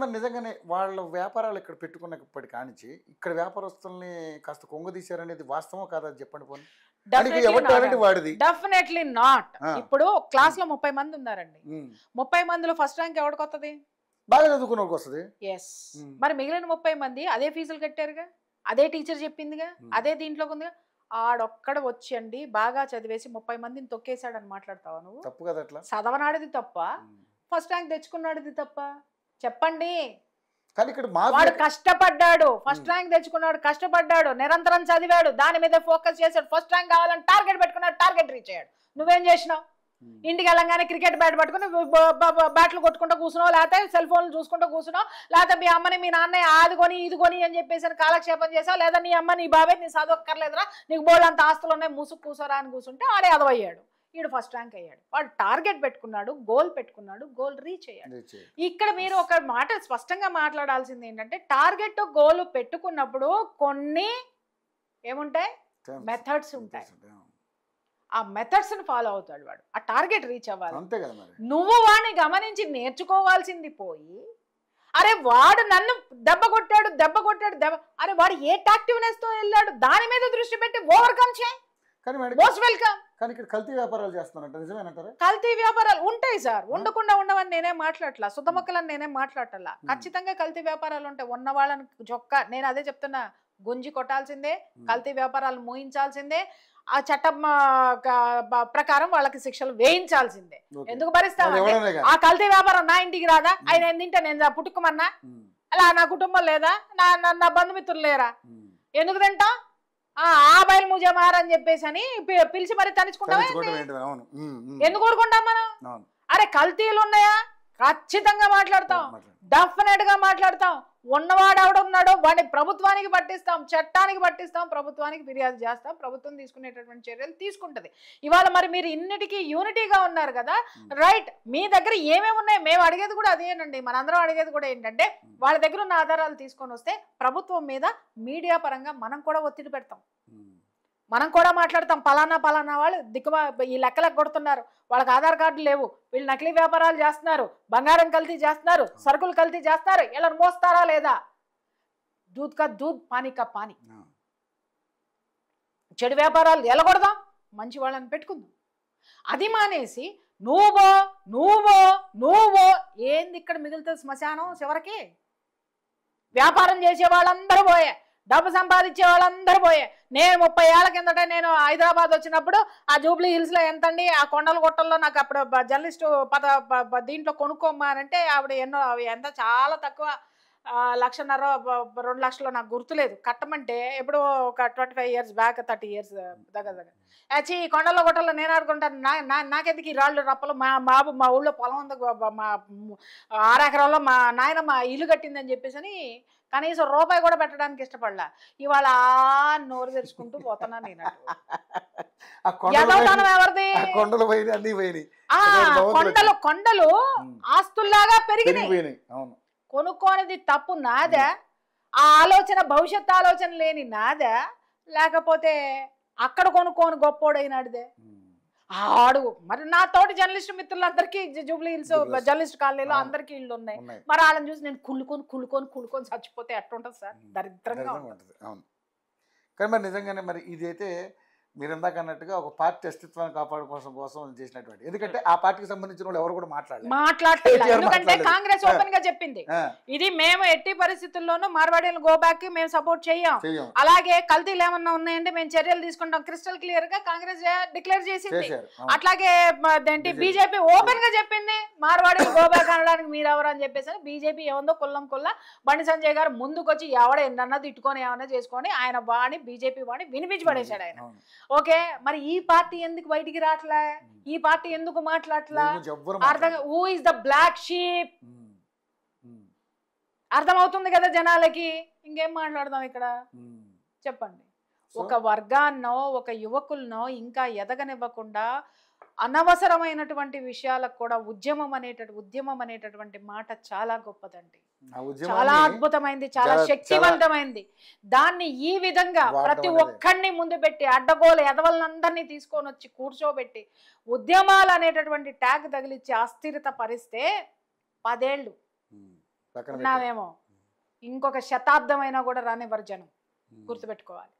మరి నిజంగానే వాళ్ళ వ్యాపారాలు ఇక్కడ పెట్టుకున్నప్పటి కానించి ఇక్కడ వ్యాపారస్తుల్ని కాస్త కొంగదీశారనేది వాస్తవం కాదా చెప్పండి పోనీ. Definitely not. ఇప్పుడు క్లాస్ లో 30 మంది ఉన్నారండి, 30 మందిలో ఫస్ట్ ర్యాంక్ ఎవరికి వస్తుంది? బాగా చదువుకున్న వాళ్ళకి వస్తుంది. ఎస్, మరి మిగిలిన 30 మంది అదే ఫీజులు కట్టారుగా, అదే టీచర్ చెప్పిందిగా, అదే దీంట్లోకి ఉందిగా. ఆడొక్కడ వచ్చండి బాగా చదివేసి 30 మందిని తొక్కేశాడని మాట్లాడతావా నువ్వు? తప్పు కదా అట్లా. చదవనాడిది తప్ప, ఫస్ట్ ర్యాంక్ తెచ్చుకున్నాడిది తప్ప? చెప్పండి. కానీ ఇక్కడ వాడు కష్టపడ్డాడు, ఫస్ట్ ర్యాంక్ తెచ్చుకున్నాడు, కష్టపడ్డాడు, నిరంతరం చదివాడు, దాని మీద ఫోకస్ చేశాడు, ఫస్ట్ ర్యాంక్ కావాలని టార్గెట్ పెట్టుకున్నాడు, టార్గెట్ రీచ్ అయ్యాడు. నువ్వేం చేసినావు? ఇంటికి వెళ్ళంగానే క్రికెట్ బ్యాట్ పట్టుకుని బ్యాట్లు కొట్టుకుంటూ కూర్చున్నావు, లేకపోతే సెల్ ఫోన్లు చూసుకుంటూ కూర్చున్నావు, లేకపోతే మీ అమ్మని మీ నాన్న అది కొని ఇది కొని అని చెప్పేసి కాలక్షేపం చేసావు, లేదా నీ అమ్మ నీ బాబాయ్ నీ చదవక్కర్లేదురా నీకు బోల్డ్ అంత ఆస్తులు ఉన్నాయి మూసుకు కూర్చోరా అని కూర్చుంటే ఆడే అదవయ్యాడు. వీడు ఫస్ట్ ర్యాంక్ అయ్యాడు. వాడు టార్గెట్ పెట్టుకున్నాడు, గోల్ పెట్టుకున్నాడు, గోల్ రీచ్ అయ్యాడు. ఇక్కడ మీరు ఒక మాట స్పష్టంగా మాట్లాడాల్సింది ఏంటంటే, టార్గెట్ గోల్ పెట్టుకున్నప్పుడు కొన్ని ఏముంటాయి, మెథడ్స్ ఉంటాయి. ఆ మెథడ్స్ ని ఫాలో అవుతాడు వాడు, ఆ టార్గెట్ రీచ్ అవ్వాలి. నువ్వు వాడిని గమనించి నేర్చుకోవాల్సింది పోయి, అరే వాడు నన్ను దెబ్బ కొట్టాడు, అరే వాడు ఏ టాక్టివ్నెస్ తో వెళ్ళాడు దాని మీద దృష్టి పెట్టి ఓవర్కమ్ చేయి. Most welcome. కానీ ఇక్కడ కల్తీ వ్యాపారాలు చేస్తున్నారంట, నిజమేనంటారా? కల్తీ వ్యాపారాలు ఉంటాయి సార్, ఉండకుండా ఉండవని నేనే మాట్లాడలా, శుద్ధమొక్కలని నేనే మాట్లాడలా. ఖచ్చితంగా కల్తీ వ్యాపారాలు ఉంటాయి. ఉన్న వాళ్ళని జొక్క నేను అదే చెప్తున్నా, గుంజి కొట్టాల్సిందే, కల్తీ వ్యాపారాలు మోయించాల్సిందే, ఆ చట్టం ప్రకారం వాళ్ళకి శిక్షలు వేయించాల్సిందే. ఎందుకు భరిస్తామంటే ఆ కల్తీ వ్యాపారం నా ఇంటికి రాదా? ఆయన తింటే నేను పుట్టుకోమన్నా? అలా నా కుటుంబం లేదా? నా బంధుమిత్రులు లేరా? ఎందుకు తింటా? ఆ బయలు ముజే మారని చెప్పేసి అని పిలిచి మరి తనిచుకుంటాం. ఎందుకు ఊరుకుంటాం మనం? అరే కల్తీలు ఉన్నాయా? ఖచ్చితంగా మాట్లాడతాం, డెఫినెట్ గా మాట్లాడతాం. ఉన్నవాడు ఎవడున్నాడో వాడిని ప్రభుత్వానికి పట్టిస్తాం, చట్టానికి పట్టిస్తాం, ప్రభుత్వానికి ఫిర్యాదు చేస్తాం, ప్రభుత్వం తీసుకునేటటువంటి చర్యలు తీసుకుంటది. ఇవాళ మరి మీరు ఇన్నిటికీ యూనిటీగా ఉన్నారు కదా, రైట్. మీ దగ్గర ఏమేమి ఉన్నాయి? మేము అడిగేది కూడా అదేనండి, మనందరం అడిగేది కూడా ఏంటంటే, వాళ్ళ దగ్గర ఉన్న ఆధారాలు తీసుకొని వస్తే ప్రభుత్వం మీద మీడియా పరంగా మనం కూడా ఒత్తిడి పెడతాం, మనం కూడా మాట్లాడతాం. పలానా వాళ్ళు దిక్కుమా ఈ లెక్కలకు కొడుతున్నారు, వాళ్ళకి ఆధార్ కార్డులు లేవు, వీళ్ళు నకిలీ వ్యాపారాలు చేస్తున్నారు, బంగారం కల్తీ చేస్తున్నారు, సరుకులు కల్తీ చేస్తున్నారు, ఇలా మోస్తారా లేదా? దూద్ కా దూద్, పానీ కా పానీ. చెడు వ్యాపారాలు ఎలగొడదాం, మంచి వాళ్ళని పెట్టుకుందాం. అది మానేసి నువ్వో ఏంది ఇక్కడ మిగులుతుంది శ్మశానం చివరికి? వ్యాపారం చేసే వాళ్ళందరూ పోయే, డబ్బు సంపాదించే వాళ్ళందరూ పోయే. నేను 30 ఏళ్ల కిందట నేను హైదరాబాద్ వచ్చినప్పుడు ఆ జూబ్లీ హిల్స్ లో ఎంతండి ఆ కొండల గుట్టల్లో నాకు అప్పుడు జర్నలిస్ట్ దీంట్లో కొనుక్కోమ్మా అంటే ఆవిడ ఎన్నో ఎంత చాలా తక్కువ, 1,50,000 2 లక్షలు నాకు గుర్తులేదు, కట్టమంటే ఎప్పుడు ఒక 25 years బ్యాక్ 30 years దగ్గర యాచి ఈ కొండల గుట్టల్లో నేను ఆడుకుంటాను, నాకెందుకు ఈ రాళ్ళు రప్పలు, మా ఊళ్ళో పొలం ఉంది, మా 6 ఎకరాల్లో మా నాయనమ్మ ఇల్లు కట్టిందని చెప్పేసి అని కనీసం రూపాయి కూడా పెట్టడానికి ఇష్టపడలా. ఇవాళ నోరు తెరుచుకుంటూ పోతున్నా నేను. ఎవరిది? కొండలు ఆస్తుల్లాగా పెరిగినాయి. కొనుక్కోనిది తప్పు నాదా? ఆ ఆలోచన భవిష్యత్ ఆలోచన లేని నాదా? లేకపోతే అక్కడ కొనుక్కోని గొప్పోడైనాడిదే? ఆడు మరి నా తోటి జర్నలిస్ట్ మిత్రులందరికీ జూబ్లీ హిల్స్ జర్నలిస్ట్ కాలనీలో అందరికీ ఇళ్ళు ఉన్నాయి. మరి వాళ్ళని చూసి నేను కుళ్ళుకొని చచ్చిపోతే ఎట్టుంటది సార్? దరిద్రంగా ఉంటుంది. అవును. కానీ మరి నిజంగానే మరి ఇదైతే మీరు ఇందాక అన్నట్టుగా ఒక పార్టీ అస్తిత్వాన్ని కాపాడుకోవడం కోసం చేసినటువంటి, ఎందుకంటే ఆ పార్టీకి సంబంధించిన వాళ్ళు ఎవరు కూడా మాట్లాడలేదు. ఎందుకంటే కాంగ్రెస్ ఓపెన్ గా చెప్పింది, ఇది మేము ఎట్టి పరిస్థితుల్లోనూ మార్వాడీలను గో బ్యాక్ కి మేము సపోర్ట్ చెయ్యం, అలాగే కల్తీలు ఏమన్నా ఉన్నాయంటే మేము చర్యలు తీసుకుంటాం, క్రిస్టల్ క్లియర్ గా కాంగ్రెస్ డిక్లేర్ చేసింది. అట్లాగే బీజేపీ ఓపెన్ గా చెప్పింది మార్వాడీలు గో బ్యాక్ అనడానికి మీరెవరు అని చెప్పేసి. బీజేపీ ఏముందో కుల్లం బండి సంజయ్ గారు ముందుకొచ్చి ఎవడ ఎన్నన్నా తిట్టుకొని ఏమన్నా చేసుకొని ఆయన వాణి బీజేపీ వాణి వినిపించి పడేశాడు ఆయన. ఓకే, మరి ఈ పార్టీ ఎందుకు బయటికి రావట్లే? ఈ పార్టీ ఎందుకు మాట్లాడట్లా? అర్థం who is the black sheep అర్థమవుతుంది కదా జనాలకి. ఇంకేం మాట్లాడదాం ఇక్కడ చెప్పండి? ఒక వర్గాన్నో ఒక యువకులనో ఇంకా ఎదగనివ్వకుండా అనవసరమైనటువంటి విషయాలకు కూడా ఉద్యమం అనేటటువంటి మాట చాలా గొప్పదండి, చాలా అద్భుతమైంది, చాలా శక్తివంతమైంది. దాన్ని ఈ విధంగా ప్రతి ఒక్కడిని ముందు పెట్టి అడ్డగోలు ఎదవలందరినీ తీసుకొని వచ్చి కూర్చోబెట్టి ఉద్యమాలు అనేటటువంటి ట్యాగ్ తగిలిచ్చి అస్థిరత పరిస్తే 10 ఏళ్ళు పక్కన ఉన్నావేమో ఇంకొక శతాబ్దం అయినా కూడా రానివ్వరు జనం గుర్తుపెట్టుకోవాలి.